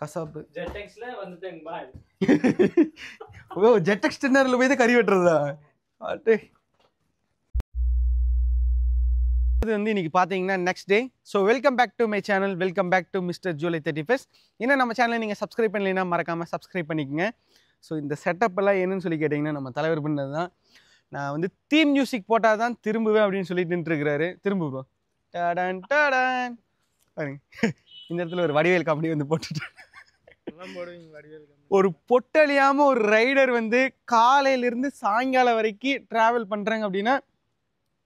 கசாப்பு ஜெட்டெக்ஸ்ல வந்துட்டேங்க பாய். ஓ ஜெட் எக்ஸ்டெண்டர்ல போய் தான் கறி வெட்டுறதா? அட்டே இது வந்து இன்னைக்கு பார்த்தீங்கன்னா next day. So welcome back to my channel, welcome back to mister July 31st. இன்னும் நம்ம சேனலை நீங்கள் சப்ஸ்கிரைப் பண்ணலைன்னா மறக்காமல் சப்ஸ்கிரைப் பண்ணிக்கோங்க. ஸோ இந்த செட்டப் எல்லாம் என்னன்னு சொல்லி கேட்டிங்கன்னா நம்ம தலைவர் பண்ணது தான். நான் வந்து தீம் மியூசிக் போட்டால் தான் திரும்புவேன் அப்படின்னு சொல்லிட்டு நின்றுருக்கிறாரு. திரும்ப ப்ரோ டாடான் டாடான் பாருங்க. இந்த இடத்துல ஒரு வடிவேல் காமெடி வந்து போட்டுட்டு ஒரு பொட்டலியாம ஒரு ரைடர் வந்து காலையிலிருந்து சாயங்காலம் வரைக்கும் டிராவல் பண்றாங்க அப்படின்னா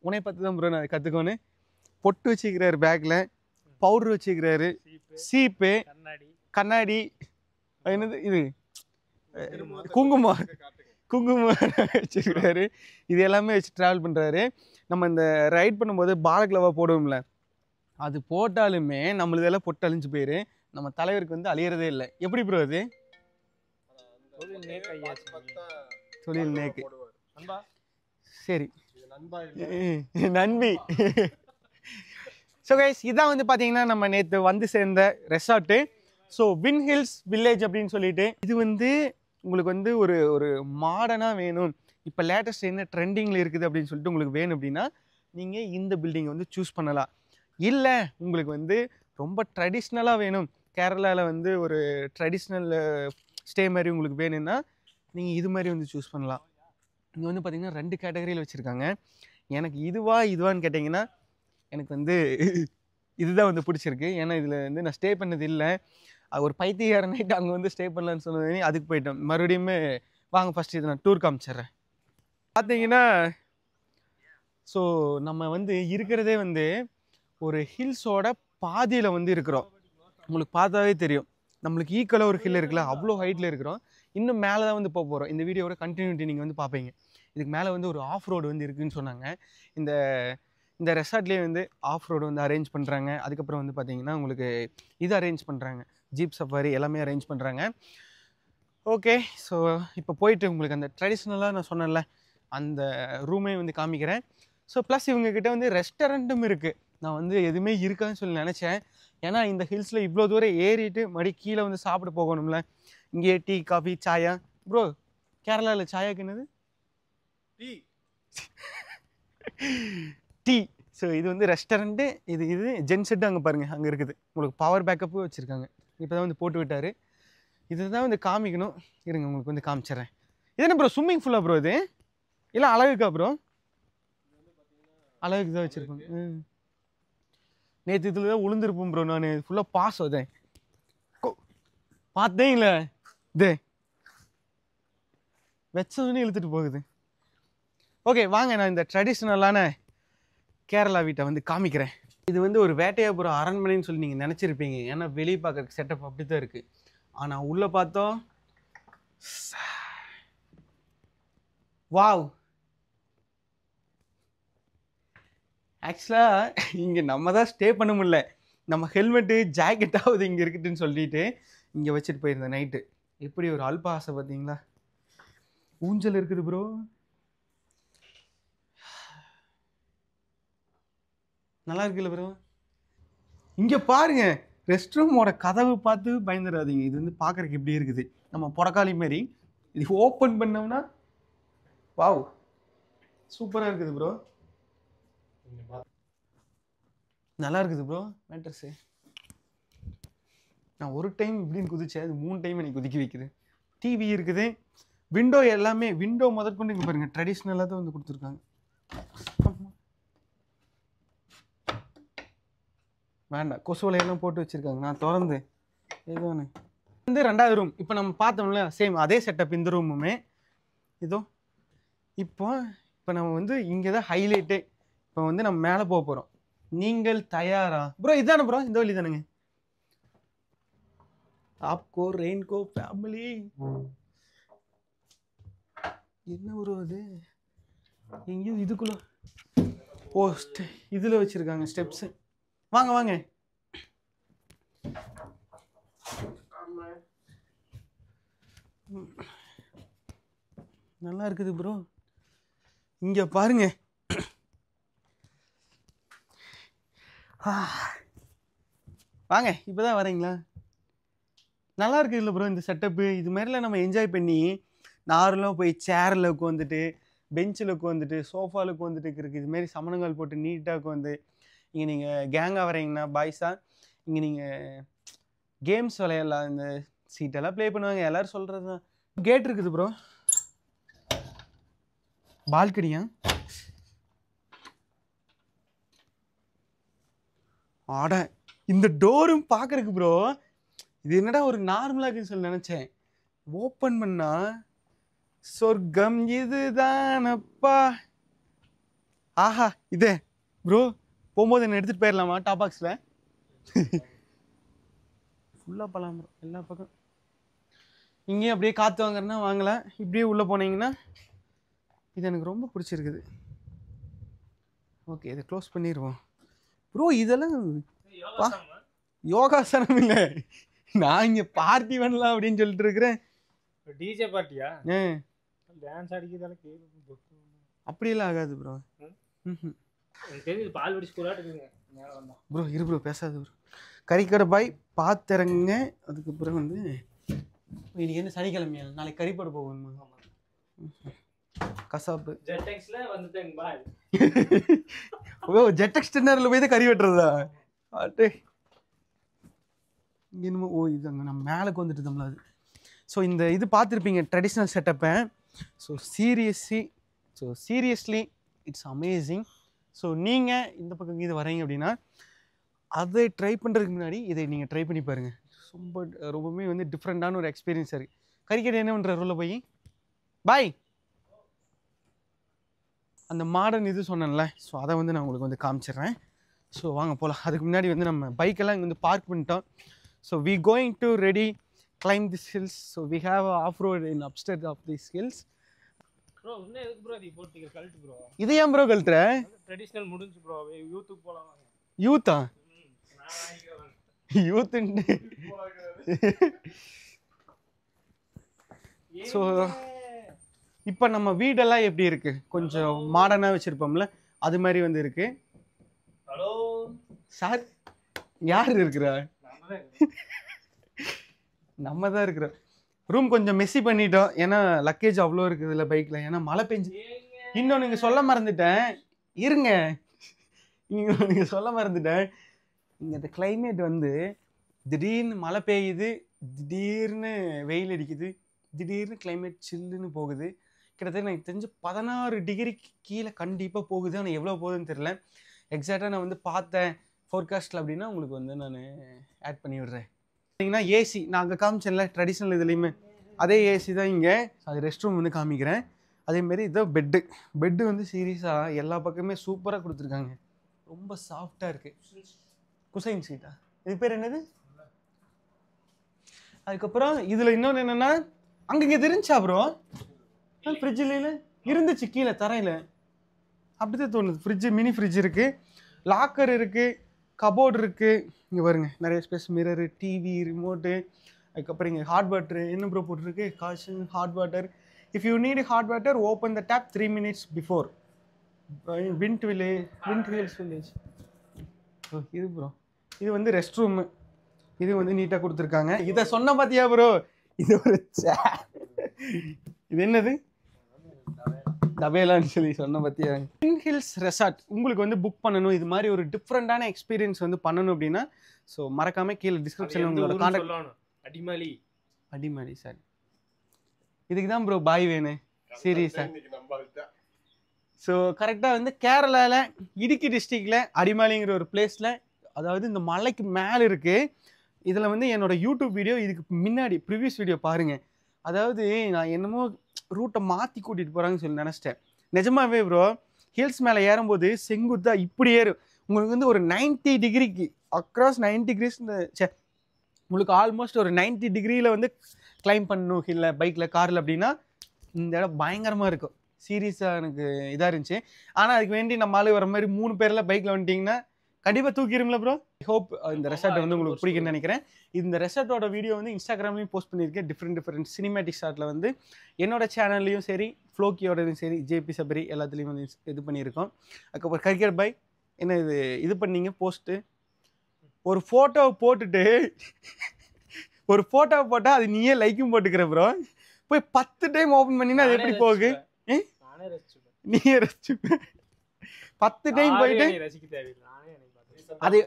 உன்னை பத்தி தான் ப்ரோ நான் கத்துக்கணும். பொட்டு வச்சுக்கிறாரு, பேக்ல பவுடர் வச்சுக்கிறாரு, சீப்பு, கண்ணாடி, என்னது இது குங்குமம் வச்சுக்கிறாரு. இது எல்லாமே வச்சு டிராவல் பண்றாரு. நம்ம இந்த ரைட் பண்ணும்போது பாலக்லவா போடுவோம்ல, அது போட்டாலுமே நம்மளுக்கு எல்லாம் பொட்டு அழிஞ்சு போயிரு. நம்ம தலைவருக்கு வந்து அழியறதே இல்லை. எப்படி ப்ரோ அது? தொழில் நேக்கு. சரி நன்பி. ஸோ கைஸ் இதான் வந்து பார்த்தீங்கன்னா நம்ம நேற்று வந்து சேர்ந்த resort. So win hills village அப்படின்னு சொல்லிட்டு, இது வந்து உங்களுக்கு வந்து ஒரு ஒரு மாடர்னாக வேணும், இப்போ லேட்டஸ்ட் என்ன ட்ரெண்டிங்கில் இருக்குது அப்படின்னு சொல்லிட்டு உங்களுக்கு வேணும் அப்படின்னா நீங்கள் இந்த பில்டிங்கை வந்து சூஸ் பண்ணலாம். இல்லை உங்களுக்கு வந்து ரொம்ப ட்ரெடிஷ்னலாக வேணும், கேரளாவில் வந்து ஒரு ட்ரெடிஷ்னல் ஸ்டே மாதிரி உங்களுக்கு வேணும்னா நீங்கள் இது மாதிரி வந்து சூஸ் பண்ணலாம். இங்கே வந்து பார்த்திங்கன்னா 2 கேட்டகரியில் வச்சுருக்காங்க. எனக்கு இதுவான்னு கேட்டிங்கன்னா எனக்கு வந்து இதுதான் வந்து பிடிச்சிருக்கு. ஏன்னா இதில் வந்து நான் ஸ்டே பண்ணது இல்லை. ஒரு பைத்தியக்கார நைட்டு அங்கே வந்து ஸ்டே பண்ணலான்னு சொன்னது அதுக்கு போயிட்டோம். மறுபடியும் வாங்க ஃபஸ்ட்டு இதை நான் டூர் காமிச்சிட்றேன். பார்த்தீங்கன்னா ஸோ நம்ம வந்து இருக்கிறதே வந்து ஒரு ஹில்ஸோட பாதியில் வந்து இருக்கிறோம். உங்களுக்கு பார்த்தாவே தெரியும் நம்மளுக்கு ஈக்குவலாக ஒரு ஹில் இருக்குல்ல, அவ்வளோ ஹைட்டில் இருக்கிறோம். இன்னும் மேலே தான் வந்து போக போகிறோம். இந்த வீடியோட கண்டினியூட்டி நீங்கள் வந்து பார்ப்பீங்க. இதுக்கு மேலே வந்து ஒரு ஆஃப் ரோடு வந்து இருக்குதுன்னு சொன்னாங்க. இந்த ரெசார்ட்லேயே வந்து ஆஃப் ரோடு வந்து அரேஞ்ச் பண்ணுறாங்க. அதுக்கப்புறம் வந்து பார்த்தீங்கன்னா உங்களுக்கு இது அரேஞ்ச் பண்ணுறாங்க, ஜீப் சஃபாரி எல்லாமே அரேஞ்ச் பண்ணுறாங்க. ஓகே, ஸோ இப்போ போயிட்டு உங்களுக்கு அந்த ட்ரெடிஷ்னலாக நான் சொன்னேன்ல அந்த ரூமே வந்து காமிக்கிறேன். ஸோ ப்ளஸ் இவங்கக்கிட்ட வந்து ரெஸ்டாரண்ட்டும் இருக்குது. நான் வந்து எதுவுமே இருக்காதுன்னு சொல்லி நினச்சேன். ஏன்னா இந்த ஹில்ஸில் இவ்வளோ தூரம் ஏறிட்டு மறுபடி கீழே வந்து சாப்பிட போகணும்ல. இங்கே டீ, காஃபி, சாயா. ப்ரோ கேரளாவில் சாயாக்கு என்னது? டீ. ஸோ இது வந்து ரெஸ்டாரண்ட்டு. இது ஜென்செட்டு அங்கே பாருங்கள், அங்கே இருக்குது. உங்களுக்கு பவர் பேக்கப்பும் வச்சுருக்காங்க. இப்போ தான் வந்து போட்டு விட்டார். இதுதான் வந்து காமிக்கணும். இருங்க உங்களுக்கு வந்து காமிச்சிட்றேன். இது என்ன ப்ரோ ஸ்விம்மிங் ஃபுல்லாக ப்ரோ? இது இல்லை அழகுக்கா ப்ரோ? அழகுக்கு தான் வச்சுருப்பாங்க. நேற்று இதில் தான் உளுந்துருப்போம் ப்ரோ. நான் ஃபுல்லாக பாஸ் அதேன் பார்த்தேன் இல்லை, இதே வச்சதுன்னு இழுத்துட்டு போகுது. ஓகே வாங்க, நான் இந்த ட்ரெடிஷ்னலான கேரளா வீட்டை வந்து காமிக்கிறேன். இது வந்து ஒரு வேட்டையாபுரம் அரண்மனைன்னு சொல்லி நீங்கள் நினச்சிருப்பீங்க. ஏன்னா வெளியே பார்க்குற செட்டப் அப்படி தான் இருக்குது. ஆனால் உள்ளே பார்த்தோம், வாவ். ஆக்சுவலாக இங்கே நம்ம தான் ஸ்டே பண்ண முடியல. நம்ம ஹெல்மெட்டு ஜாக்கெட்டாவது இங்கே இருக்குதுன்னு சொல்லிட்டு இங்கே வச்சுட்டு போயிருந்தேன் நைட்டு. எப்படி ஒரு அல்ப ஆசை பார்த்தீங்களா? ஊஞ்சல் இருக்குது ப்ரோ. நல்லா இருக்குல்ல ப்ரோ? இங்கே பாருங்க, ரெஸ்ட் ரூமோட கதவு பார்த்து பயந்துடாதீங்க. இது வந்து பார்க்குறதுக்கு எப்படி இருக்குது, நம்ம புடக்காளி மாரி. இது ஓப்பன் பண்ணோம்னா வாவ் சூப்பராக இருக்குது ப்ரோ. நல்லா இருக்குது ப்ரோ மேட்ரஸு. நான் ஒரு டைம் இப்படின்னு குதிச்சேன், அது 3 டைம் எனக்கு குதிக்க வைக்குது. டிவி இருக்குது, விண்டோ எல்லாமே, விண்டோ முதற்கொண்டு இங்கே பாருங்கள் ட்ரெடிஷ்னலாக தான் வந்து கொடுத்துருக்காங்க. வேண்டாம், கொசுவலையெல்லாம் போட்டு வச்சுருக்காங்க. நான் திறந்து ஏதோ ஒன்று வந்து 2வது ரூம். இப்போ நம்ம பார்த்தோம்ல சேம் அதே செட்டப் இந்த ரூமுமே. இதோ இப்போ நம்ம வந்து இங்கே தான் ஹைலைட்டே. இப்போ வந்து நம்ம மேலே போக போகிறோம். நீங்கள் தயாரா ப்ரோ? இதானே ப்ரோ, இந்த வழி தானுங்க. ஆப்கோ ரெயின்கோ ஃபேமிலி. என்ன ப்ரோ அது? எங்கேயும் இதுக்குள்ள போஸ்ட் இதில் வச்சுருக்காங்க ஸ்டெப்ஸு. வாங்க வாங்க. நல்லா இருக்குது ப்ரோ. இங்கே பாருங்க, வாங்க. இப்போ தான் வரீங்களா? நல்லா இருக்கு இல்லை ப்ரோ இந்த செட்டப்பு. இது மாதிரிலாம் நம்ம என்ஜாய் பண்ணி நார்மலாக போய் சேரில் உட்காந்துட்டு பெஞ்சில் உட்காந்துட்டு சோஃபாவில் உட்காந்துட்டு இருக்குது. இதுமாரி சமணங்கால் போட்டு நீட்டாக உட்காந்து இங்கே நீங்கள் கேங்காக வரீங்கன்னா பாய்ஸாக இங்கே நீங்கள் கேம்ஸ் விளையாடலாம். இந்த சீட்டெல்லாம் ப்ளே பண்ணுவாங்க, எல்லோரும் சொல்கிறது தான். கேட் இருக்குது ப்ரோ, பால்கனியா? ஆட இந்த டோரும் பார்க்குறக்கு ப்ரோ இது என்னடா ஒரு நார்மலாக இருக்குன்னு சொல்லி நினச்சேன். ஓப்பன் பண்ணா சொர்க்கம் இதுதானப்பா. ஆஹா இதே ப்ரோ போகும்போது என்ன எடுத்துகிட்டு போயிடலாமா டாப் பாக்ஸில்? ஃபுல்லாக பழம் ப்ரோ எல்லா பக்கம். இங்கேயும் அப்படியே காற்று வாங்குறேன்னா வாங்கலாம். இப்படியே உள்ளே போனீங்கன்னா இது எனக்கு ரொம்ப பிடிச்சிருக்குது. ஓகே இதை க்ளோஸ் பண்ணிடுவோம் ப்ரோ. இதெல்லாம் யோகாசனம் இல்லை, நான் இங்கே பார்ட்டி பண்ணலாம் அப்படின்னு சொல்லிட்டு இருக்கிறேன். டிஜே பார்ட்டியா? டான்ஸ் அடிக்கிறதால அப்படியெல்லாம் ஆகாது ப்ரோ. பால் வெடி ஸ்கூலாக இருக்குங்க ப்ரோ. இரு ப்ரோ பேசாது ப்ரோ. கறிக்கடை பாய் பார்த்துறங்க. அதுக்கு பிறகு வந்து இன்னைக்கு என்ன சனிக்கிழமையா? நாளைக்கு கறிப்படை போகணுமா? கசாப்பு ஜெட்டெக்ஸ்ல வந்துட்டேங்க பாய். ஓ ஜெட்டெக்ஸ் டின்னரில் போய் தான் கறி வெட்டுறதா? அட்டே என்னமோ. ஓ இது அங்கே நம்ம மேலுக்கு வந்துட்டு நம்மள அது. ஸோ இந்த இது பார்த்துருப்பீங்க ட்ரெடிஷ்னல் செட்டப்பை. So seriously it's amazing. So நீங்கள் இந்த பக்கம் இது வரீங்க அப்படின்னா அதை ட்ரை பண்ணுறதுக்கு முன்னாடி இதை நீங்கள் ட்ரை பண்ணி பாருங்கள். ரொம்பவுமே வந்து டிஃப்ரெண்ட்டான ஒரு எக்ஸ்பீரியன்ஸாக இருக்குது. கறிக்கடை என்ன பண்ணுற ரோல போய் பாய் அந்த மாடர்ன் இது சொன்னேன்ல, ஸோ அதை வந்து நான் உங்களுக்கு வந்து காமிச்சிடுறேன். ஸோ வாங்க போகலாம். அதுக்கு முன்னாடி வந்து நம்ம பைக்கெல்லாம் இங்கே வந்து பார்க் பண்ணிட்டோம். So we going to ready climb this hills. So we have a off-road in upstairs of these hills. Bro இன்னும் எதுக்கு ப்ரோ இது போட்டுங்க கழட்டு ப்ரோ? இது ஏன் ப்ரோ கழட்டுற? ட்ரெடிஷனல் முடிஞ்சு ப்ரோ, யூத்துக்கு போலாம். யூத்தா? நான் வாங்கிக்கிறேன் யூத்துன்னு. ஸோ இப்போ நம்ம வீடெல்லாம் எப்படி இருக்கு? கொஞ்சம் மாடர்னாக வச்சுருப்போம்ல, அது மாதிரி வந்து இருக்கு. ஹலோ சார் யார் இருக்கிறா? நம்ம தான் இருக்கிறோம். ரூம் கொஞ்சம் மெஸ்ஸி பண்ணிட்டோம், ஏன்னா லக்கேஜ் அவ்வளோ இருக்குது இல்லை பைக்கில், ஏன்னா மழை பெஞ்சு. இன்னும் நீங்கள் சொல்ல மறந்துட்டேன், இருங்க, நீங்கள் சொல்ல மறந்துட்டேன். இங்கே இந்த கிளைமேட் வந்து திடீர்னு மழை பெய்யுது, திடீர்னு வெயில் அடிக்குது, திடீர்னு கிளைமேட் சில்லுன்னு போகுது. கிட்டத்தட்ட எனக்கு தெரிஞ்சு 16 டிகிரிக்கு கீழே கண்டிப்பாக போகுது. ஆனால் எவ்வளோ போகுதுன்னு தெரில. எக்ஸாக்டாக நான் வந்து பார்த்தேன் ஃபோர்காஸ்ட்டில் அப்படின்னா உங்களுக்கு வந்து நான் ஆட் பண்ணி விடுறேன். பார்த்தீங்கன்னா ஏசி நான் அங்கே காமிச்சேன்ல ட்ரெடிஷ்னல் இதுலேயுமே அதே ஏசி தான் இங்கே. அது ரெஸ்ட் ரூம் வந்து காமிக்கிறேன். அதேமாரி இதோ பெட்டு வந்து சீரியஸாக எல்லா பக்கமே சூப்பராக கொடுத்துருக்காங்க. ரொம்ப சாஃப்டாக இருக்குது. குசைன் சீட்டா இது பேர் என்னது? அதுக்கப்புறம் இதில் இன்னொன்று என்னென்னா அங்கே தெரிஞ்சா ப்ரோ ஃப்ரிட்ஜில் இருந்துச்சு கீழே தரையில், அப்படிதான் தோணுது. ஃப்ரிட்ஜு மினி ஃப்ரிட்ஜ் இருக்குது, லாக்கர் இருக்குது, கபோர்டு இருக்குது. இங்கே பாருங்க நிறைய ஸ்பேஸ், மிரரு, டிவி, ரிமோட்டு. அதுக்கப்புறம் இங்கே ஹாட் வாட்டர் என்ன ப்ரோ போட்டிருக்கு? Caution hot water. If you need hot water open the tap 3 minutes before. Wind hills village. இது ப்ரோ இது வந்து ரெஸ்ட் ரூமு. இது வந்து நீட்டாக கொடுத்துருக்காங்க. இதை சொன்ன பார்த்தியா ப்ரோ? இது ஒரு இது என்னது தபேலான்னு சொல்லி சொன்ன பார்த்தியா? வின் ஹில்ஸ் ரெசார்ட் உங்களுக்கு வந்து புக் பண்ணணும், இது மாதிரி ஒரு டிஃப்ரெண்டான எக்ஸ்பீரியன்ஸ் வந்து பண்ணணும் அப்படின்னா ஸோ மறக்காமல் கீழே டிஸ்கிரிப்ஷனில் உங்களோட கான்டாக்ட். அடிமாலி சார். இதுக்கு தான் ப்ரோ பாய் வேணும் சீரியஸாக. ஸோ கரெக்டாக வந்து கேரளாவில் இடுக்கி டிஸ்ட்ரிக்டில் அடிமாலிங்கிற ஒரு பிளேஸில், அதாவது இந்த மலைக்கு மேலே இருக்குது. இதில் வந்து என்னோடய யூடியூப் வீடியோ இதுக்கு முன்னாடி ப்ரிவியஸ் வீடியோ பாருங்கள். அதாவது நான் என்னமோ ரூட்டை மாற்றி கூட்டிகிட்டு போகிறாங்கன்னு சொல்லி நினச்சிட்டேன். நிஜமாவே ப்ரோ ஹில்ஸ் மேலே ஏறும்போது செங்குத்தா இப்படி ஏறும். உங்களுக்கு வந்து ஒரு 90 டிகிரிக்கு அக்ராஸ் 90 டிகிரிஸ் உங்களுக்கு ஆல்மோஸ்ட் ஒரு 90 டிகிரியில் வந்து கிளைம் பண்ணணும் ஹில்ல பைக்கில் காரில் அப்படின்னா இந்த இடம் பயங்கரமாக இருக்கும். சீரியஸாக எனக்கு இதாக இருந்துச்சு. ஆனால் அதுக்கு வேண்டி நம்ம ஆளு வர மாதிரி 3 பேரில் பைக்கில் வந்துட்டிங்கன்னா கண்டிப்பாக தூக்கிடும்ல ப்ரோ. ஹோப் இந்த ரெசார்ட்டை வந்து உங்களுக்கு பிடிக்குன்னு நினைக்கிறேன். இந்த ரெசார்ட்டோட வீடியோ வந்து இன்ஸ்டாகிராம்லையும் போஸ்ட் பண்ணியிருக்கேன். டிஃப்ரெண்ட் சினிமேட்டிக் ஷாட்டில் வந்து என்னோட சேனல்லையும் சரி, ஃப்ளோக்கியோடையும் சரி, ஜேபி சபரி எல்லாத்துலேயும் வந்து இது பண்ணியிருக்கோம். அதுக்கப்புறம் கரிக்கர் பாய் என்ன இது பண்ணீங்க போஸ்ட்டு ஒரு ஃபோட்டோவை போட்டுட்டு ஒரு போட்டோ போட்டா அது நீயே லைக்கும் போட்டுக்கிற ப்ரோ. போய் 10 டைம் ஓபன் பண்ணினா அது எப்படி போகு? நானே ரசிச்சுப்பேன். நீயே ரசிச்சு 10 டைம் போயிட்டு ரசிக்க தேவையில்லை. நானே எனக்கு பார்த்தேன். அது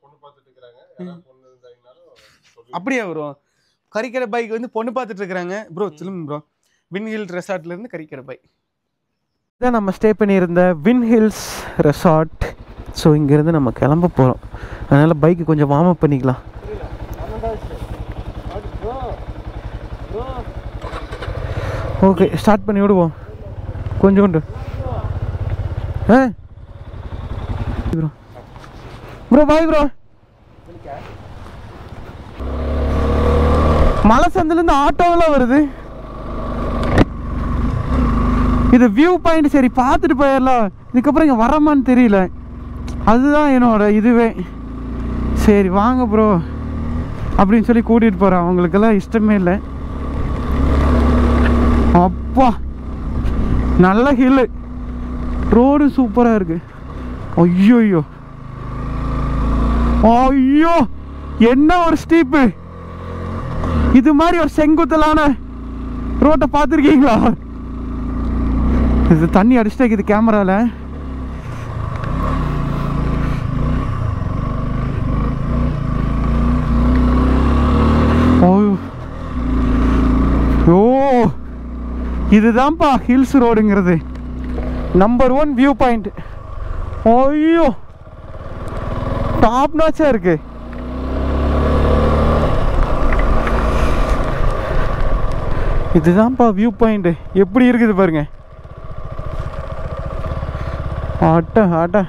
பொண்ணு பார்த்துட்டு இருக்காங்க. யாராவது பொண்ணு இருந்தாங்கனாலும் சொல்லுங்க. அப்படியே ப்ரோ. கறிக்கடை பைக் வந்து பொண்ணு பார்த்துட்டு இருக்காங்க ப்ரோ. சொல்லுங்க ப்ரோ. வின்ஹில் ரெசார்ட்ல இருந்து கறிக்கடை பைக் இதான் நம்ம ஸ்டே பண்ணியிருந்த வின்ஹில்ஸ் ரெசார்ட். ஸோ இங்கேருந்து நம்ம கிளம்ப போகிறோம். அதனால் பைக்கு கொஞ்சம் வார்ம் அப் பண்ணிக்கலாம். ஓகே ஸ்டார்ட் பண்ணி விடுவோம் கொஞ்சோண்டு. Bro bro bye bro. மலை சந்திலேருந்து ஆட்டோவெல்லாம் வருது. இது வியூ பாயிண்ட். சரி பார்த்துட்டு போயிடலாம். இதுக்கப்புறம் இங்கே வரமான்னு தெரியல. அதுதான் என்னோட இதுவே. சரி வாங்க ப்ரோ அப்படின்னு சொல்லி கூட்டிகிட்டு போகிறேன். அவங்களுக்கெல்லாம் இஷ்டமே இல்லை. அப்பா நல்ல ஹில்லு. ரோடு சூப்பராக இருக்கு. ஐயோ ஐயோ ஐயோ என்ன ஒரு ஸ்டீப்பு. இது மாதிரி ஒரு செங்குத்தலான ரோட்டை பார்த்துருக்கீங்களா? இது தண்ணி அடிச்சுட்டே இருக்குது கேமரால. ஓ இதுதான்ப்பா ஹில்ஸ் ரோடுங்கிறது. Number 1 view point. ஐயோ டாப் நாச்சா இருக்கு. இதுதான்ப்பா வியூ பாயிண்ட். எப்படி இருக்குது பாருங்க. ஆட்ட ஆட்ட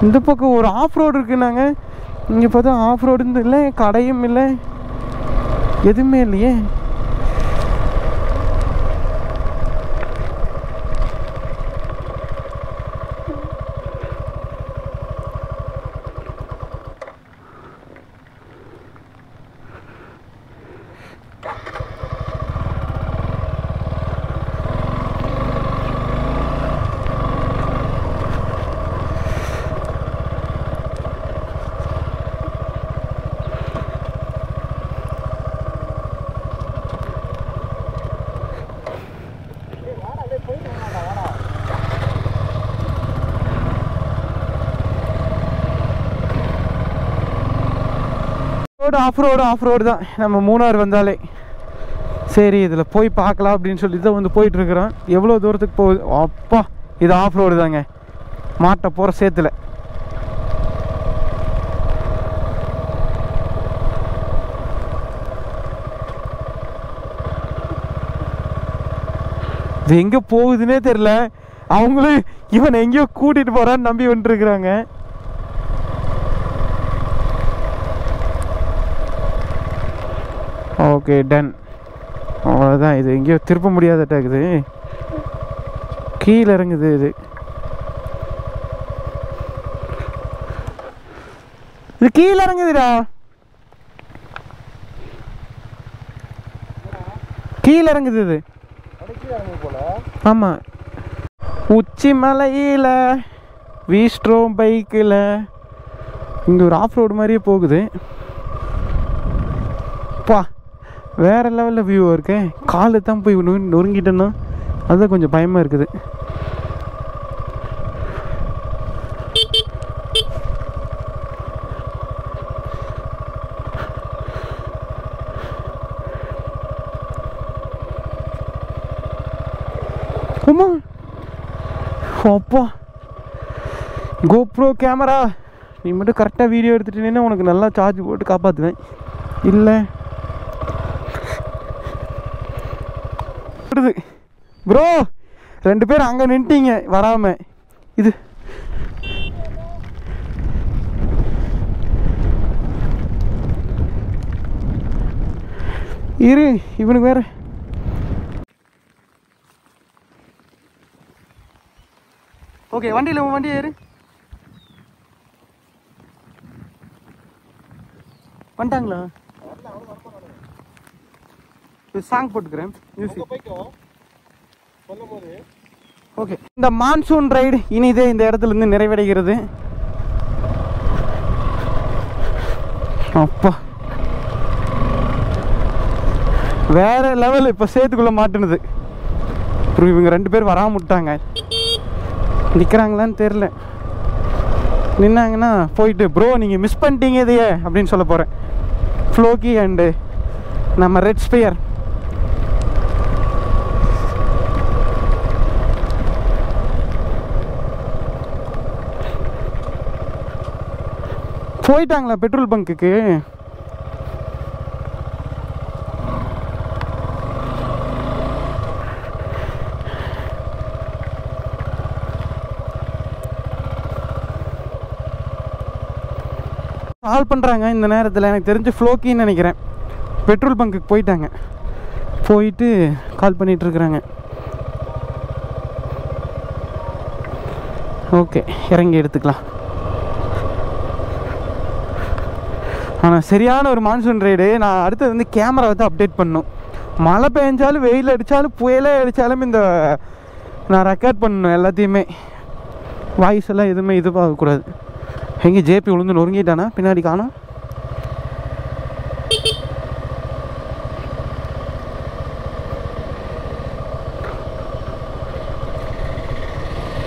இந்த பக்கம் ஒரு ஆஃப் ரோடு இருக்குன்னாங்க. இங்கே பார்த்தா ஆஃப் ரோடு இல்லை, கடையும் இல்லை, எதுவுமே இல்லையே. ஆஃப் ரோடு தான் நம்ம மூணார் வந்தாலே. சரி இதில் போய் பார்க்கலாம் அப்படின்னு சொல்லி தான் வந்து போயிட்டுருக்குறோம். எவ்வளோ தூரத்துக்கு போகுது? அப்பா இது ஆஃப் ரோடு தாங்க. மாட்டை போகிற சேத்துல இது எங்கே போகுதுன்னே தெரில. அவங்களும் இவனை எங்கேயோ கூட்டிகிட்டு போகிறான்னு நம்பி வந்துட்டுருக்குறாங்க. Okay done. அவ்வளோதான். இது எங்கேயோ திருப்ப முடியாதட்டாக்குது. கீழே இறங்குது. இது கீழே இறங்குதுடா. கீழே இறங்குது இது. ஆமாம் உச்சி மலையில் வீஸ்ட்ரோம் பைக்கில். இங்கே ஒரு ஆஃப் ரோடு மாதிரியே போகுது. பா வேறு லெவலில் வியூ இருக்கு. காலு தான் போய் நொறுங்கிட்டேன்னா அதுதான் கொஞ்சம் பயமாக இருக்குது. அம்மா அப்பா கோப்ரோ கேமரா நீ மட்டும் கரெக்டாக வீடியோ எடுத்துட்டீங்கன்னா உனக்கு நல்லா சார்ஜ் போட்டு காப்பாற்றுவேன். இல்லை ப்ரோ 2 பேர் அங்கே நின்ட்டீங்க வராம. இது இரு இவனுக்கு வேற. ஓகே வண்டியில் வண்டி ஏறு. வந்துட்டாங்களா? சாங் போட்டுக்கிறேன் மியூசிக். சொல்லும்போது ஓகே, இந்த மான்சூன் ரைடு இனிதே இந்த இடத்துல இருந்து நிறைவடைகிறது. அப்பா வேற லெவல். இப்போ சேத்துக்குள்ள மாட்டுனது. அப்புறம் இவங்க 2 பேர் வராம விட்டாங்க. நிற்கிறாங்களான்னு தெரில. நின்னாங்கன்னா போயிட்டு ப்ரோ நீங்கள் மிஸ் பண்ணிட்டீங்க இதையே அப்படின்னு சொல்ல போகிறேன். ஃப்ளோக்கி அண்டு நம்ம ரெட் ஸ்பியர் போயிட்டாங்களா பெட்ரோல் பங்க்குக்கு? கால் பண்ணுறாங்க இந்த நேரத்தில். எனக்கு தெரிஞ்சு ஃப்ளோக்கின்னு நினைக்கிறேன். பெட்ரோல் பங்க்குக்கு போயிட்டாங்க. போயிட்டு கால் பண்ணிகிட்ருக்குறாங்க. ஓகே, இறங்கி எடுத்துக்கலாம். ஆனால் சரியான ஒரு மான்சூன் ரைடு. நான் அடுத்தது வந்து கேமரா வந்து அப்டேட் பண்ணணும். மழை பெஞ்சாலும் வெயில் அடித்தாலும் புயலே அடித்தாலும் இந்த நான் ரெக்கார்ட் பண்ணணும் எல்லாத்தையுமே. வாய்ஸ் எல்லாம் எதுவுமே இதுவாகக்கூடாது. எங்கே ஜேபி விழுந்து நொறுங்கிட்டானா? பின்னாடி காணோம்.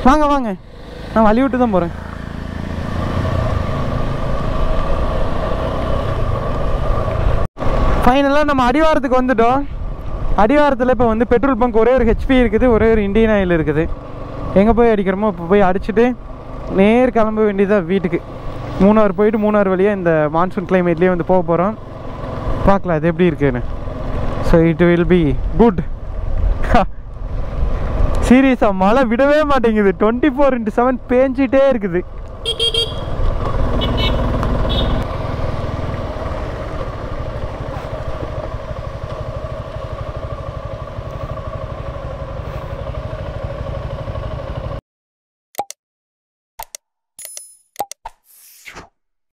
வாங்க வாங்க, நான் வழி விட்டு தான் போகிறேன். ஃபைனலாக நம்ம அடிவாரத்துக்கு வந்துட்டோம். அடிவாரத்தில் இப்போ வந்து பெட்ரோல் பங்க் ஒரே ஒரு ஹெச்பி இருக்குது, ஒரே ஒரு இண்டியன் ஆயில் இருக்குது. எங்கே போய் அடிக்கிறோமோ இப்போ போய் அடிச்சுட்டு நேர் கிளம்ப வேண்டியதாக வீட்டுக்கு. மூணார் போயிட்டு மூணார் வழியாக இந்த மான்சூன் கிளைமேட்லேயே வந்து போக போகிறோம். பார்க்கலாம் அது எப்படி இருக்குன்னு. So it will be good. சீரியஸாக மழை விடவே மாட்டேங்குது. 24/7 பேஞ்சிட்டே இருக்குது.